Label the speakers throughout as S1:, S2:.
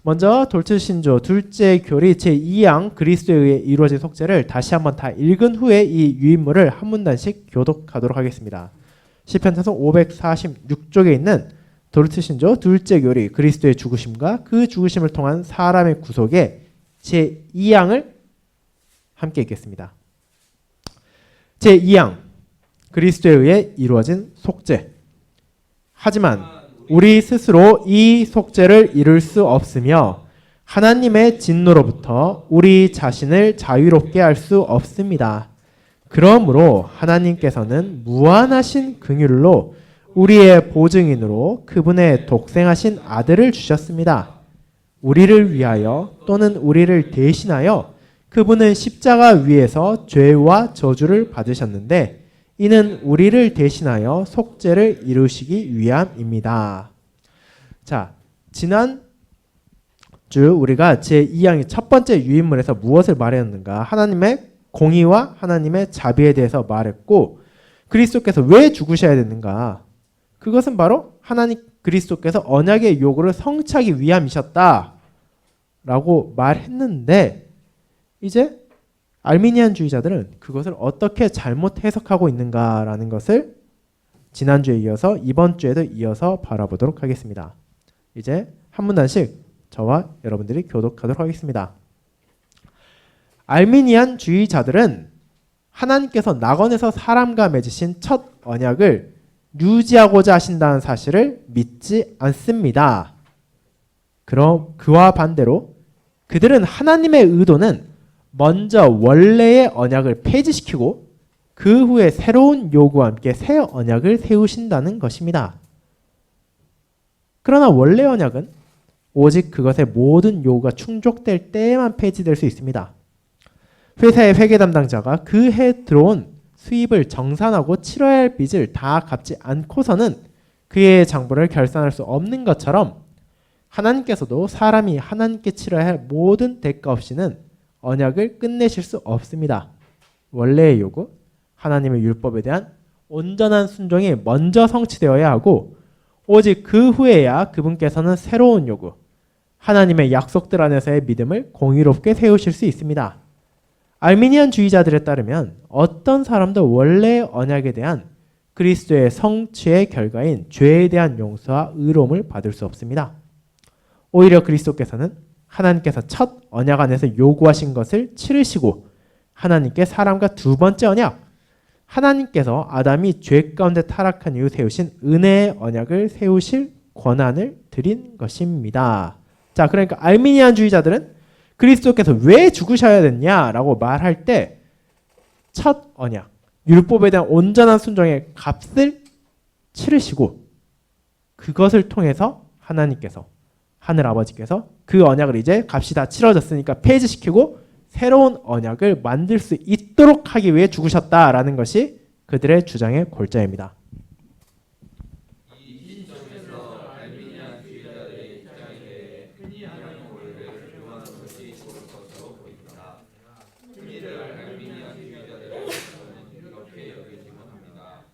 S1: 먼저 돌트신조 둘째 교리 제2양 그리스도에 의해 이루어진 속죄를 다시 한번 다 읽은 후에 이 유인물을 한 문단씩 교독하도록 하겠습니다. 시편 찬송 546쪽에 있는 돌트신조 둘째 교리 그리스도의 죽으심과 그 죽으심을 통한 사람의 구속의 제2양을 함께 읽겠습니다. 제2양 그리스도에 의해 이루어진 속죄. 하지만 우리 스스로 이 속죄를 이룰 수 없으며 하나님의 진노로부터 우리 자신을 자유롭게 할 수 없습니다. 그러므로 하나님께서는 무한하신 긍휼로 우리의 보증인으로 그분의 독생하신 아들을 주셨습니다. 우리를 위하여 또는 우리를 대신하여 그분은 십자가 위에서 죄와 저주를 받으셨는데 이는 우리를 대신하여 속죄를 이루시기 위함입니다. 자, 지난 주 우리가 제2양의 첫 번째 유인물에서 무엇을 말했는가? 하나님의 공의와 하나님의 자비에 대해서 말했고 그리스도께서 왜 죽으셔야 되는가? 그것은 바로 하나님 그리스도께서 언약의 요구를 성취하기 위함이셨다 라고 말했는데 이제 알미니안주의자들은 그것을 어떻게 잘못 해석하고 있는가라는 것을 지난주에 이어서 이번 주에도 이어서 바라보도록 하겠습니다. 이제 한 문단씩 저와 여러분들이 교독하도록 하겠습니다. 알미니안주의자들은 하나님께서 낙원에서 사람과 맺으신 첫 언약을 유지하고자 하신다는 사실을 믿지 않습니다. 그럼 그와 반대로 그들은 하나님의 의도는 먼저 원래의 언약을 폐지시키고 그 후에 새로운 요구와 함께 새 언약을 세우신다는 것입니다. 그러나 원래 언약은 오직 그것의 모든 요구가 충족될 때에만 폐지될 수 있습니다. 회사의 회계 담당자가 그 해 들어온 수입을 정산하고 치러야 할 빚을 다 갚지 않고서는 그의 장부를 결산할 수 없는 것처럼 하나님께서도 사람이 하나님께 치러야 할 모든 대가 없이는 언약을 끝내실 수 없습니다. 원래의 요구, 하나님의 율법에 대한 온전한 순종이 먼저 성취되어야 하고 오직 그 후에야 그분께서는 새로운 요구, 하나님의 약속들 안에서의 믿음을 공의롭게 세우실 수 있습니다. 알미니안주의자들에 따르면 어떤 사람도 원래의 언약에 대한 그리스도의 성취의 결과인 죄에 대한 용서와 의로움을 받을 수 없습니다. 오히려 그리스도께서는 하나님께서 첫 언약 안에서 요구하신 것을 치르시고 하나님께 사람과 두 번째 언약, 하나님께서 아담이 죄 가운데 타락한 이후 세우신 은혜의 언약을 세우실 권한을 드린 것입니다. 자, 그러니까 알미니안주의자들은 그리스도께서 왜 죽으셔야 됐냐라고 말할 때 첫 언약, 율법에 대한 온전한 순종의 값을 치르시고 그것을 통해서 하나님께서 하늘 아버지께서 그 언약을 이제 값이 다 치러졌으니까 폐지시키고 새로운 언약을 만들 수 있도록 하기 위해 죽으셨다라는 것이 그들의 주장의 골자입니다.
S2: 이 시점에서 알미니안주의자들의 입장에 대해 흔히 하는 오해를 규명하는 것이 좋을 것으로 보입니다. 흔히들 알미니안주의자들의 입장은 이렇게 여기지만 합니다.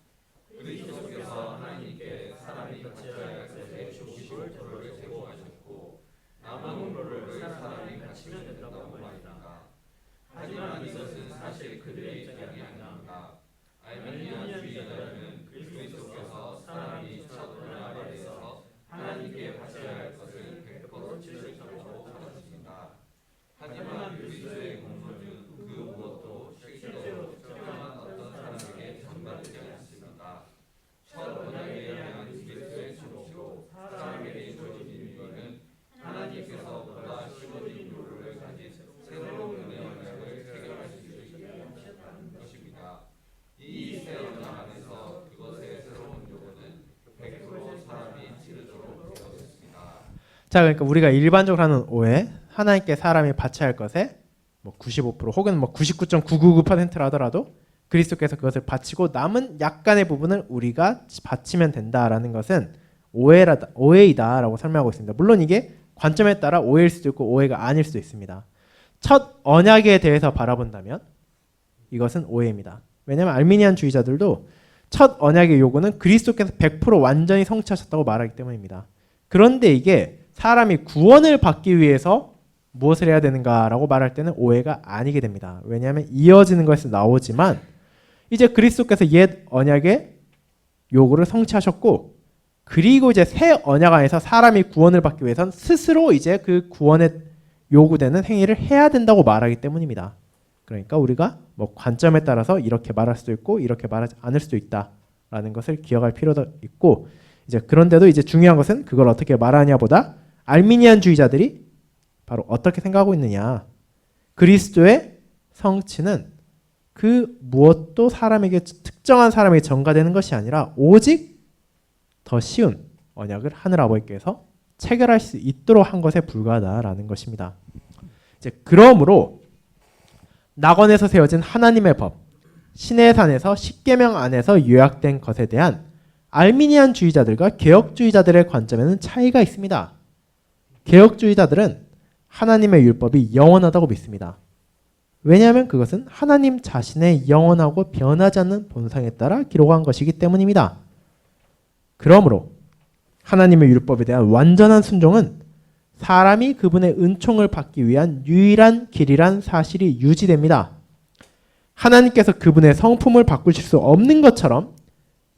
S2: 그리스도께서 하나님께 사람이 바쳐야 할 것에 죽으시고 그를 제공하셨고 남은 것을 사람이 바치면 된다고 말합니다. 하지만 이것은 사실 그들의 입장이 아닙니다. 알미니안주의자들은 그리스도께서 사람이 첫 언약 아래서 하나님께 바쳐야 할 것을 100% 치르셨다고 받았습니다. 하지만 그리스도의 공로는 그 무엇도 실제로 특정한 어떤 사람에게 전달되지 않습니다. 첫 언약에 대한 그리스도의 죽으시고 사람에게 주어진 의미는 하나님께서 보다 심어진 요구를 가진 새로운 은혜 언약을 체결할 수 있게 하셨다는 것입니다. 이 새 언약 안에서 그것의 새로운 요구는 100% 사람이 치르도록 되었습니다.
S1: 자, 그러니까 우리가 일반적으로 하는 오해, 하나님께 사람이 바쳐야 할 것에 95% 혹은 99.999%라 하더라도 그리스도께서 그것을 바치고 남은 약간의 부분을 우리가 바치면 된다라는 것은 오해이다라고 설명하고 있습니다. 물론 이게 관점에 따라 오해일 수도 있고 오해가 아닐 수도 있습니다. 첫 언약에 대해서 바라본다면 이것은 오해입니다. 왜냐하면 알미니안주의자들도 첫 언약의 요구는 그리스도께서 100% 완전히 성취하셨다고 말하기 때문입니다. 그런데 이게 사람이 구원을 받기 위해서 무엇을 해야 되는가라고 말할 때는 오해가 아니게 됩니다. 왜냐하면 이어지는 것에서 나오지만 이제 그리스도께서 옛 언약의 요구를 성취하셨고 그리고 이제 새 언약 안에서 사람이 구원을 받기 위해선 스스로 이제 그 구원에 요구되는 행위를 해야 된다고 말하기 때문입니다. 그러니까 우리가 뭐 관점에 따라서 이렇게 말할 수도 있고 이렇게 말하지 않을 수도 있다라는 것을 기억할 필요도 있고 이제 그런데도 이제 중요한 것은 그걸 어떻게 말하냐보다 알미니안주의자들이 바로 어떻게 생각하고 있느냐. 그리스도의 성취는 그 무엇도 사람에게 특정한 사람에게 전가되는 것이 아니라 오직 더 쉬운 언약을 하늘 아버지께서 체결할 수 있도록 한 것에 불과하다라는 것입니다. 이제 그러므로 낙원에서 세워진 하나님의 법, 시내산에서 십계명 안에서 요약된 것에 대한 알미니안주의자들과 개혁주의자들의 관점에는 차이가 있습니다. 개혁주의자들은 하나님의 율법이 영원하다고 믿습니다. 왜냐하면 그것은 하나님 자신의 영원하고 변하지 않는 본성에 따라 기록한 것이기 때문입니다. 그러므로 하나님의 율법에 대한 완전한 순종은 사람이 그분의 은총을 받기 위한 유일한 길이란 사실이 유지됩니다. 하나님께서 그분의 성품을 바꾸실 수 없는 것처럼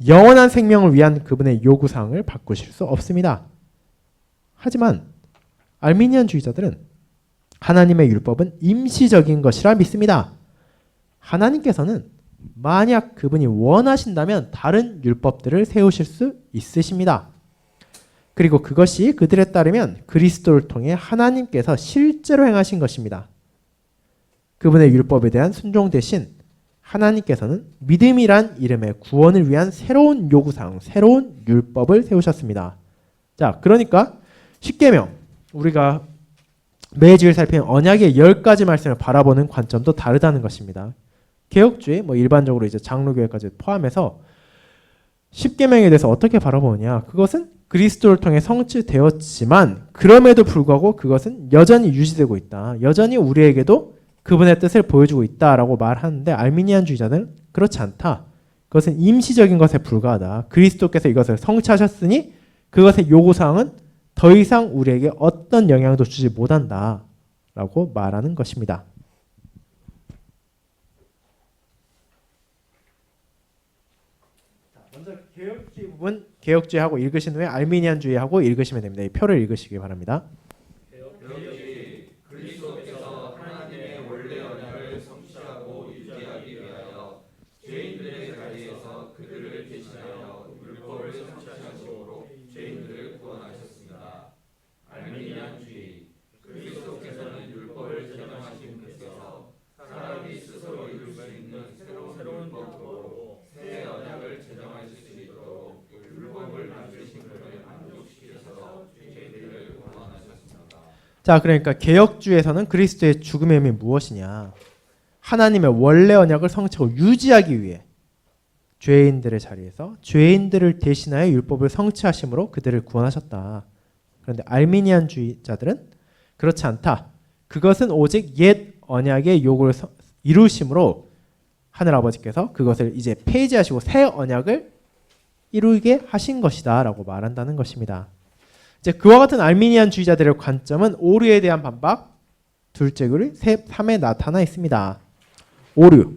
S1: 영원한 생명을 위한 그분의 요구사항을 바꾸실 수 없습니다. 하지만 알미니안주의자들은 하나님의 율법은 임시적인 것이라 믿습니다. 하나님께서는 만약 그분이 원하신다면 다른 율법들을 세우실 수 있으십니다. 그리고 그것이 그들에 따르면 그리스도를 통해 하나님께서 실제로 행하신 것입니다. 그분의 율법에 대한 순종 대신 하나님께서는 믿음이란 이름의 구원을 위한 새로운 요구사항, 새로운 율법을 세우셨습니다. 자, 그러니까 십계명, 우리가 매주일 살피는 언약의 10가지 말씀을 바라보는 관점도 다르다는 것입니다. 개혁주의, 일반적으로 이제 장로교회까지 포함해서 십계명에 대해서 어떻게 바라보느냐? 그것은 그리스도를 통해 성취되었지만 그럼에도 불구하고 그것은 여전히 유지되고 있다. 여전히 우리에게도 그분의 뜻을 보여주고 있다라고 말하는데 알미니안주의자는 그렇지 않다. 그것은 임시적인 것에 불과하다. 그리스도께서 이것을 성취하셨으니 그것의 요구사항은 더 이상 우리에게 어떤 영향도 주지 못한다 라고 말하는 것입니다. 먼저 개혁주의 부분 개혁주의하고 읽으신 후에 알미니안주의하고 읽으시면 됩니다. 이 표를 읽으시기 바랍니다.
S2: 그리스도께서 하나님의 원래 언약을 성취하고 유지하기 위하여 죄인들의 자리에서 그들을 대신하여 율법을 성취하심으로 죄인들을 구원하셨습니다. 알미니안주의 그리스도께서는 율법을 제정하신 것에서 사람이 스스로 이룰 수 있는 새로운 율법으로 새 언약을 제정하실 수 있도록 율법을 만드신 것을 만족시키셔서 죄인들을 구원하셨습니다.
S1: 자, 그러니까 개혁주의에서는 그리스도의 죽음의 의미 무엇이냐? 하나님의 원래 언약을 성취하고 유지하기 위해 죄인들의 자리에서 죄인들을 대신하여 율법을 성취하심으로 그들을 구원하셨다. 그런데 알미니안주의자들은 그렇지 않다. 그것은 오직 옛 언약의 요구를 이루심으로 하늘 아버지께서 그것을 이제 폐지하시고 새 언약을 이루게 하신 것이다 라고 말한다는 것입니다. 이제 그와 같은 알미니안주의자들의 관점은 오류에 대한 반박, 둘째 교리 3에 나타나 있습니다. 오류.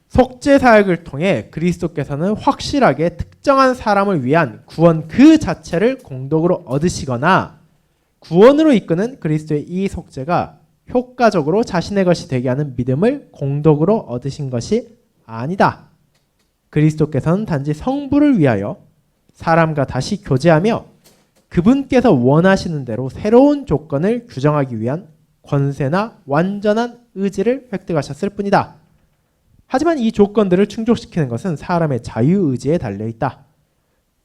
S1: 속죄 사역을 통해 그리스도께서는 확실하게 특정한 사람을 위한 구원 그 자체를 공덕으로 얻으시거나 구원으로 이끄는 그리스도의 이 속죄가 효과적으로 자신의 것이 되게 하는 믿음을 공덕으로 얻으신 것이 아니다. 그리스도께서는 단지 성부를 위하여 사람과 다시 교제하며 그분께서 원하시는 대로 새로운 조건을 규정하기 위한 권세나 완전한 의지를 획득하셨을 뿐이다. 하지만 이 조건들을 충족시키는 것은 사람의 자유의지에 달려있다.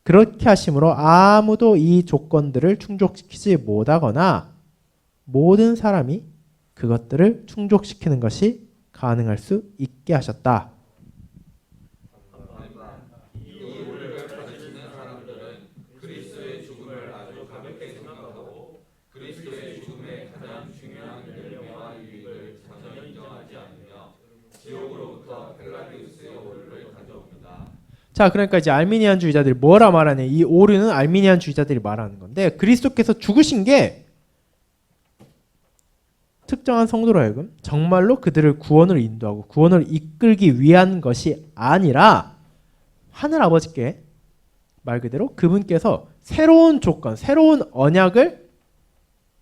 S1: 그렇게 하심으로 아무도 이 조건들을 충족시키지 못하거나 모든 사람이 그것들을 충족시키는 것이 가능할 수 있게 하셨다.
S2: 이 오류를 가지시는 사람들은 그리스도의 죽음을 아주 가볍게 생각하고 그리스도의 죽음의 가장 중요한 열매와 유익을 전혀 인정하지 않으며 지옥으로부터 펠라기우스의 오류를 가져옵니다.
S1: 자, 그러니까 이제 알미니안주의자들이 뭐라 말하냐? 이 오류는 알미니안주의자들이 말하는 건데 그리스도께서 죽으신 게 특정한 성도로 하여금 정말로 그들을 구원으로 인도하고 구원으로 이끌기 위한 것이 아니라 하늘 아버지께 말 그대로 그분께서 새로운 조건, 새로운 언약을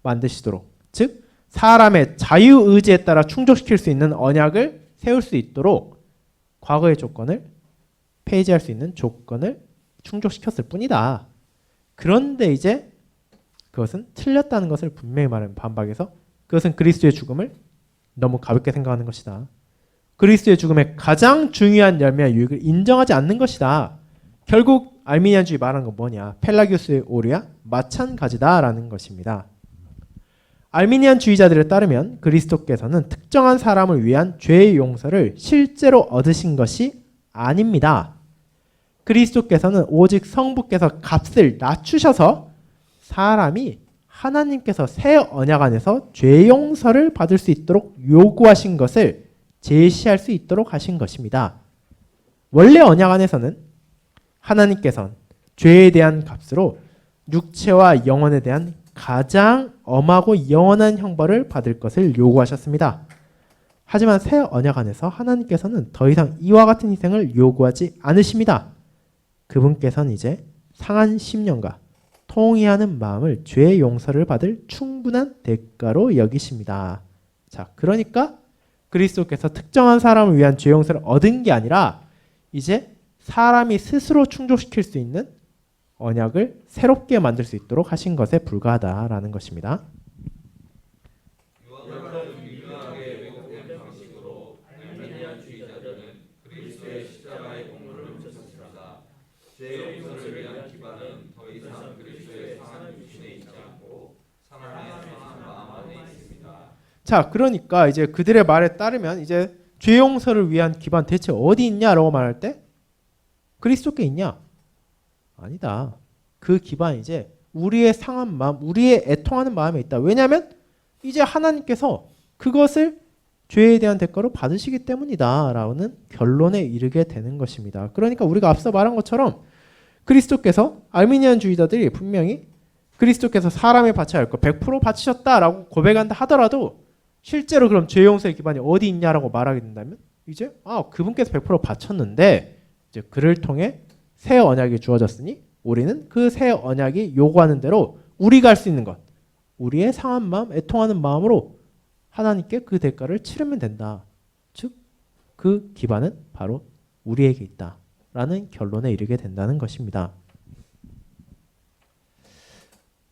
S1: 만드시도록, 즉 사람의 자유의지에 따라 충족시킬 수 있는 언약을 세울 수 있도록 과거의 조건을 폐지할 수 있는 조건을 충족시켰을 뿐이다. 그런데 이제 그것은 틀렸다는 것을 분명히 말하는 반박에서 그것은 그리스도의 죽음을 너무 가볍게 생각하는 것이다. 그리스도의 죽음의 가장 중요한 열매와 유익을 인정하지 않는 것이다. 결국 알미니안주의 말하는 건 뭐냐? 펠라기우스의 오류야 마찬가지다라는 것입니다. 알미니안주의자들에 따르면 그리스도께서는 특정한 사람을 위한 죄의 용서를 실제로 얻으신 것이 아닙니다. 그리스도께서는 오직 성부께서 값을 낮추셔서 사람이 하나님께서 새 언약 안에서 죄 용서를 받을 수 있도록 요구하신 것을 제시할 수 있도록 하신 것입니다. 원래 언약 안에서는 하나님께서는 죄에 대한 값으로 육체와 영혼에 대한 가장 엄하고 영원한 형벌을 받을 것을 요구하셨습니다. 하지만 새 언약 안에서 하나님께서는 더 이상 이와 같은 희생을 요구하지 않으십니다. 그분께서는 이제 상한 심령과 통회하는 마음을 죄의 용서를 받을 충분한 대가로 여기십니다. 자, 그러니까 그리스도께서 특정한 사람을 위한 죄 용서를 얻은 게 아니라 이제 사람이 스스로 충족시킬 수 있는 언약을 새롭게 만들 수 있도록 하신 것에 불과하다라는 것입니다.
S2: 유명하게 왜곡된 방식으로 알미니안주의자들은 그리스도의 십자가의 공로를 훔쳤습니다. 죄의 용서를 위한 기반은 더 이상 그리스도의 상한 육신에 있지 않고 사람의 상한 마음 안에 있습니다.
S1: 자, 그러니까 이제 그들의 말에 따르면 이제 죄 용서를 위한 기반 대체 어디 있냐라고 말할 때 그리스도께 있냐? 아니다. 그 기반이 이제 우리의 상한 마음, 우리의 애통하는 마음에 있다. 왜냐하면 이제 하나님께서 그것을 죄에 대한 대가로 받으시기 때문이다 라는 결론에 이르게 되는 것입니다. 그러니까 우리가 앞서 말한 것처럼 그리스도께서 알미니안주의자들이 분명히 그리스도께서 사람에 바쳐야 할 거 100% 바치셨다라고 고백한다 하더라도 실제로 그럼 죄 용서의 기반이 어디 있냐라고 말하게 된다면 이제 그분께서 100% 바쳤는데 이제 그를 통해 새 언약이 주어졌으니 우리는 그 새 언약이 요구하는 대로 우리가 할 수 있는 것, 우리의 상한 마음, 애통하는 마음으로 하나님께 그 대가를 치르면 된다. 즉, 그 기반은 바로 우리에게 있다라는 결론에 이르게 된다는 것입니다.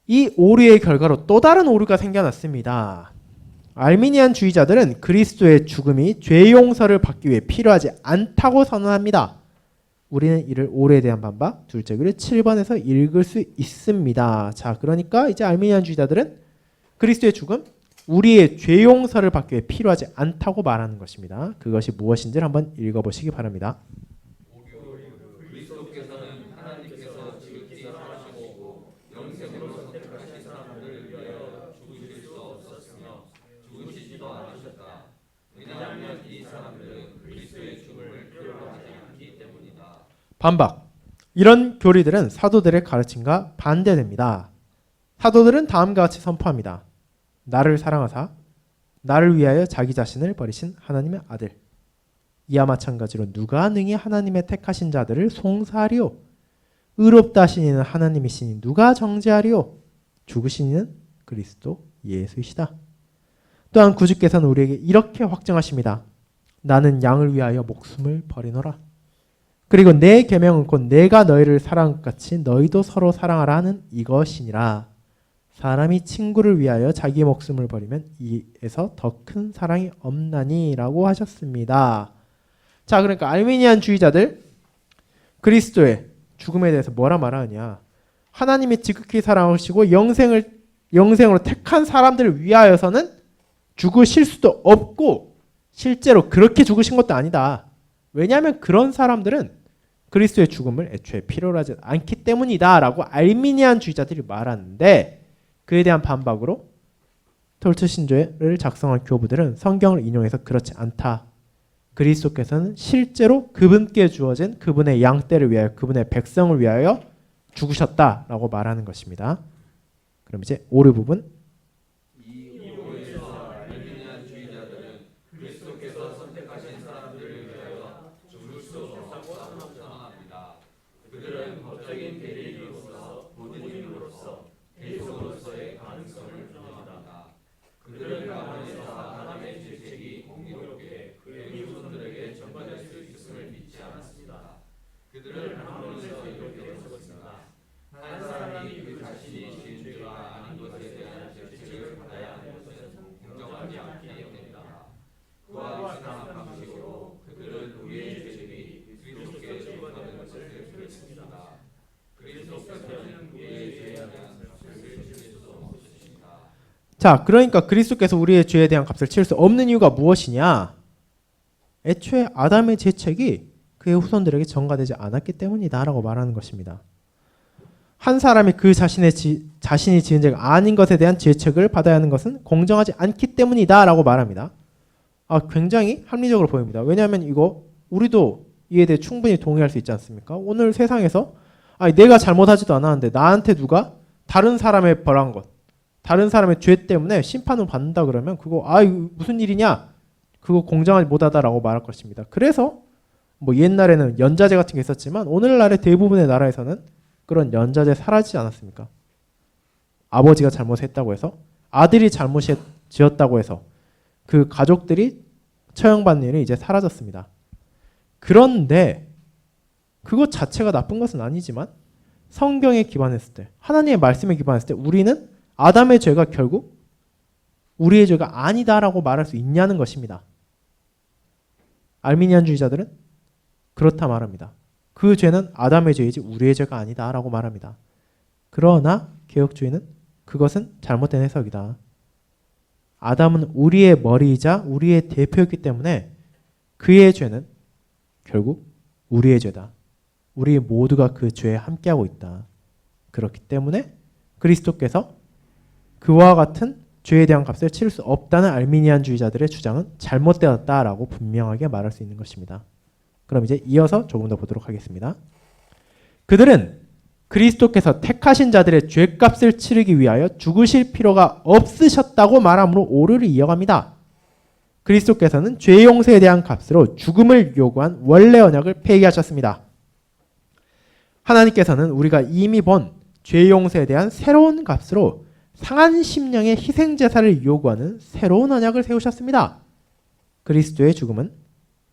S1: 이 오류의 결과로 또 다른 오류가 생겨났습니다. 알미니안주의자들은 그리스도의 죽음이 죄 용서를 받기 위해 필요하지 않다고 선언합니다. 우리는 이를 오류에 대한 반박 둘째 글을 7번에서 읽을 수 있습니다. 자, 그러니까 이제 알미니안주의자들은 그리스도의 죽음, 우리의 죄 용서를 받기 위해 필요하지 않다고 말하는 것입니다. 그것이 무엇인지를 한번 읽어보시기 바랍니다.
S2: 그리스도께서는 하나님께서 지극히 사랑하시고 영생으로 선택하신 사람들을 위하여 죽으실 수 없었으며 죽으시지도 않으셨다. 왜냐하면 이 사람들은 그리스도의 죽음을 필요로 하지 않기 때문이다.
S1: 반박. 이런 교리들은 사도들의 가르침과 반대됩니다. 사도들은 다음과 같이 선포합니다. 나를 사랑하사 나를 위하여 자기 자신을 버리신 하나님의 아들. 이와 마찬가지로 누가 능히 하나님의 택하신 자들을 송사하리요. 의롭다 하신 이는 하나님이시니 누가 정죄하리요. 죽으신 이는 그리스도 예수이시다. 또한 구주께서는 우리에게 이렇게 확증하십니다. 나는 양을 위하여 목숨을 버리노라. 그리고 내 계명은 곧 내가 너희를 사랑한 것 같이 너희도 서로 사랑하라 하는 이것이니라. 사람이 친구를 위하여 자기 목숨을 버리면 이에서 더 큰 사랑이 없나니 라고 하셨습니다. 자, 그러니까 알미니안주의자들 그리스도의 죽음에 대해서 뭐라 말하느냐. 하나님이 지극히 사랑하시고 영생으로 택한 사람들을 위하여서는 죽으실 수도 없고 실제로 그렇게 죽으신 것도 아니다. 왜냐하면 그런 사람들은 그리스도의 죽음을 애초에 필요로 하지 않기 때문이다 라고 알미니안주의자들이 말하는데 그에 대한 반박으로 톨트 신조를 작성한 교부들은 성경을 인용해서 그렇지 않다. 그리스도께서는 실제로 그분께 주어진 그분의 양떼를 위하여 그분의 백성을 위하여 죽으셨다라고 말하는 것입니다. 그럼 이제 오류 부분.
S2: 이 오류에서 알미니안주의자들은 그리스도께서 선택하신 사람들을 위하여 죽을 수 없다고 선언합니다. 그들은 법적인 대리인으로서 모든 힘으로서 대속으로서의 가능성을 부정합니다. 그들은 가문에서 하나님의 질책이 공의롭게 그의 후손들에게 전파될 수 있음을 믿지 않았습니다. 그들은 가문에서 이렇게 했었습니다. 한 사람이 그 자신이 지은 죄가 아닌 것에 대한 질책을 받아야 하는 것은 공정하지 않기 때문입니다. 그와 비슷한 방식으로 그들은 우리의 죄책이 그리스도께 전파되는 것을 그랬습니다. 그리스도께서는 우리의 죄에 대한 값을 치를 수 없으십니다.
S1: 자, 그러니까 그리스도께서 우리의 죄에 대한 값을 치를 수 없는 이유가 무엇이냐? 애초에 아담의 죄책이 그의 후손들에게 전가되지 않았기 때문이다라고 말하는 것입니다. 한 사람이 그 자신이 지은 죄가 아닌 것에 대한 죄책을 받아야 하는 것은 공정하지 않기 때문이다라고 말합니다. 굉장히 합리적으로 보입니다. 왜냐하면 이거 우리도 이에 대해 충분히 동의할 수 있지 않습니까? 오늘 세상에서 내가 잘못하지도 않았는데 나한테 누가 다른 사람의 벌한 것, 다른 사람의 죄 때문에 심판을 받는다 그러면 그거 이거 무슨 일이냐? 그거 공정하지 못하다라고 말할 것입니다. 그래서 뭐 옛날에는 연자제 같은 게 있었지만 오늘날의 대부분의 나라에서는 그런 연자제 사라지지 않았습니까? 아버지가 잘못했다고 해서 아들이 잘못지었다고 해서 그 가족들이 처형받는 일은 이제 사라졌습니다. 그런데 그것 자체가 나쁜 것은 아니지만 성경에 기반했을 때, 하나님의 말씀에 기반했을 때 우리는 아담의 죄가 결국 우리의 죄가 아니다라고 말할 수 있냐는 것입니다. 알미니안주의자들은 그렇다 말합니다. 그 죄는 아담의 죄이지 우리의 죄가 아니다라고 말합니다. 그러나 개혁주의는 그것은 잘못된 해석이다. 아담은 우리의 머리이자 우리의 대표였기 때문에 그의 죄는 결국 우리의 죄다. 우리 모두가 그 죄에 함께하고 있다. 그렇기 때문에 그리스도께서 그와 같은 죄에 대한 값을 치를 수 없다는 알미니안주의자들의 주장은 잘못되었다라고 분명하게 말할 수 있는 것입니다. 그럼 이제 이어서 조금 더 보도록 하겠습니다. 그들은 그리스도께서 택하신 자들의 죄값을 치르기 위하여 죽으실 필요가 없으셨다고 말함으로 오류를 이어갑니다. 그리스도께서는 죄 용서에 대한 값으로 죽음을 요구한 원래 언약을 폐기하셨습니다. 하나님께서는 우리가 이미 본 죄 용서에 대한 새로운 값으로 상한 심령의 희생 제사를 요구하는 새로운 언약을 세우셨습니다. 그리스도의 죽음은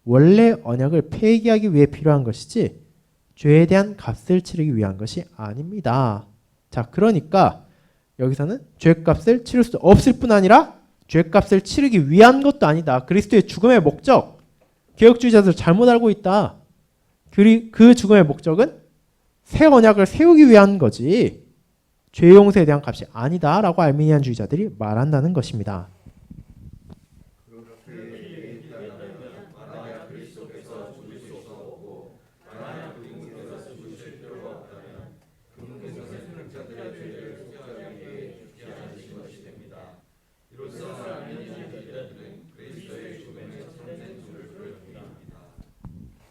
S1: 원래 언약을 폐기하기 위해 필요한 것이지 죄에 대한 값을 치르기 위한 것이 아닙니다. 자, 그러니까 여기서는 죄값을 치를 수 없을 뿐 아니라 죄값을 치르기 위한 것도 아니다. 그리스도의 죽음의 목적, 개혁주의자들 잘못 알고 있다. 그 죽음의 목적은 새 언약을 세우기 위한 거지 죄 용서에 대한 값이 아니다라고 알미니안주의자들이 말한다는 것입니다.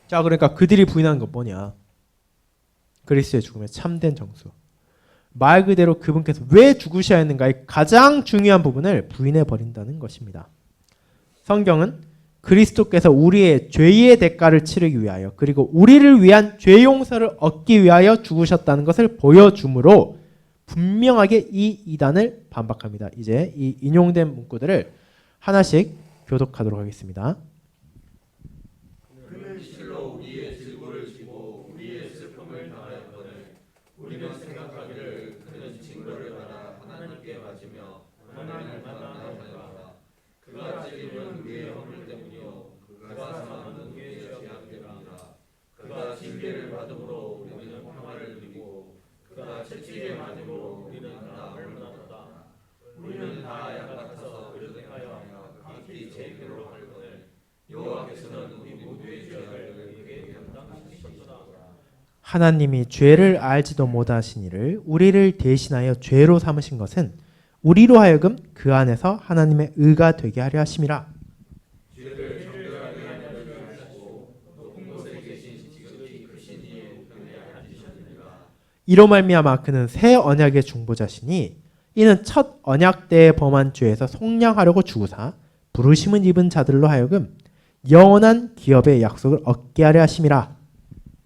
S1: 자, 그러니까 그들이 부인하는 건 뭐냐? 그리스도의 죽음의 참된 정수. 말 그대로 그분께서 왜 죽으셔야 했는가의 가장 중요한 부분을 부인해 버린다는 것입니다. 성경은 그리스도께서 우리의 죄의 대가를 치르기 위하여 그리고 우리를 위한 죄 용서를 얻기 위하여 죽으셨다는 것을 보여주므로 분명하게 이 이단을 반박합니다. 이제 이 인용된 문구들을 하나씩 교독하도록 하겠습니다.
S2: 그는 실로 우리의 질고를 지고 우리의 슬픔을 당하였거늘 우리는 생각하기를 그는 징벌을 받아 하나님께 맞으며 고난을 받았다 하였다. 그가 찔림은 우리의 허물 때문이요 그가 상함은 우리의 죄악 때문이라. 그가 징계를 받음으로 우리는 평화를 누리고 그가 채찍에 맞음으로 우리는 나음을 얻었다. 우리는 다 양 같아서 그릇하여 각기 제 길로 가거늘 여호와께서는 우리 모두의 죄악을 우리에게 감당하시리로다.
S1: 하나님이 죄를 알지도 못하신 이를 우리를 대신하여 죄로 삼으신 것은 우리로 하여금 그 안에서 하나님의 의가 되게 하려 하심이라.
S2: 죄를 정결하게 하는
S1: 이로 말미암아 그는 새 언약의 중보자시니 이는 첫 언약 때에 범한 죄에서 속량하려고 주구사 부르심은 입은 자들로 하여금 영원한 기업의 약속을 얻게 하려 하심이라.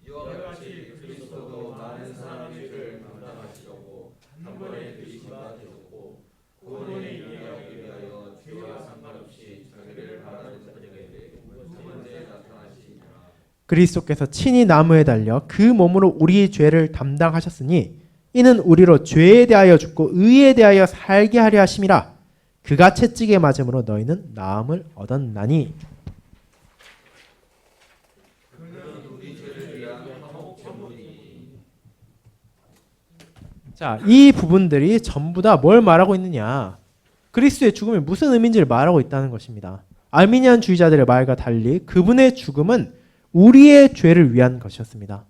S2: 이와 같이 그리스도도 많은 사람의 죄를 감당하시려고 한 번에 들이신 바 되었고 구원에 이르기 위하여 죄와 상관없이 자기를 바라는 자들에게 첫 번째 나타나시니라.
S1: 그리스도께서 친히 나무에 달려 그 몸으로 우리의 죄를 담당하셨으니 이는 우리로 죄에 대하여 죽고 의에 대하여 살게 하려 하심이라. 그가 채찍에 맞음으로 너희는 나음을 얻었나니. 자, 이 부분들이 전부 다 뭘 말하고 있느냐? 그리스도의 죽음이 무슨 의미인지를 말하고 있다는 것입니다. 알미니안 주의자들의 말과 달리 그분의 죽음은 우리의 죄를 위한 것이었습니다.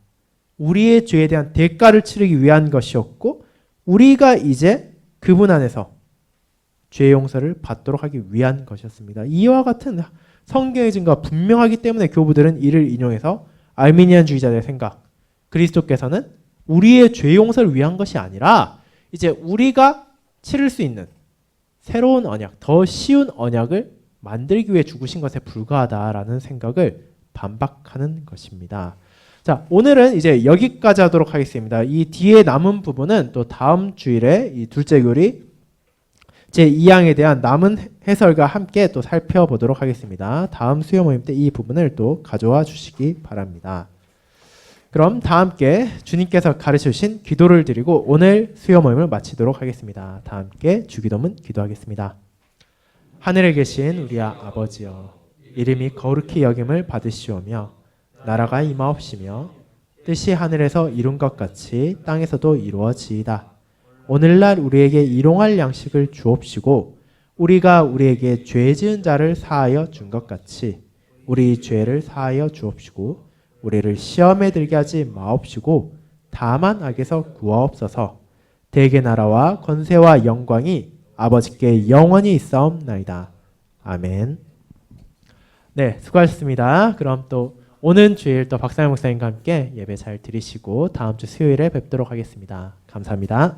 S1: 우리의 죄에 대한 대가를 치르기 위한 것이었고 우리가 이제 그분 안에서 죄 용서를 받도록 하기 위한 것이었습니다. 이와 같은 성경의 증거가 분명하기 때문에 교부들은 이를 인용해서 알미니안 주의자들의 생각, 그리스도께서는 우리의 죄 용서를 위한 것이 아니라 이제 우리가 치를 수 있는 새로운 언약, 더 쉬운 언약을 만들기 위해 죽으신 것에 불과하다라는 생각을 반박하는 것입니다. 자, 오늘은 이제 여기까지 하도록 하겠습니다. 이 뒤에 남은 부분은 또 다음 주일에 이 둘째 교리 제2항에 대한 남은 해설과 함께 또 살펴보도록 하겠습니다. 다음 수요 모임 때 이 부분을 또 가져와 주시기 바랍니다. 그럼 다 함께 주님께서 가르쳐 주신 기도를 드리고 오늘 수요 모임을 마치도록 하겠습니다. 다 함께 주기도문 기도하겠습니다. 하늘에 계신 우리 아버지여, 이름이 거룩히 여김을 받으시오며 나라가 임하옵시며 뜻이 하늘에서 이룬 것 같이 땅에서도 이루어지이다. 오늘날 우리에게 일용할 양식을 주옵시고 우리가 우리에게 죄 지은 자를 사하여 준 것 같이 우리 죄를 사하여 주옵시고 우리를 시험에 들게 하지 마옵시고 다만 악에서 구하옵소서. 대개 나라와 권세와 영광이 아버지께 영원히 있사옵나이다. 아멘. 네, 수고하셨습니다. 그럼 또 오는 주일 또 박상현 목사님과 함께 예배 잘 드리시고 다음 주 수요일에 뵙도록 하겠습니다. 감사합니다.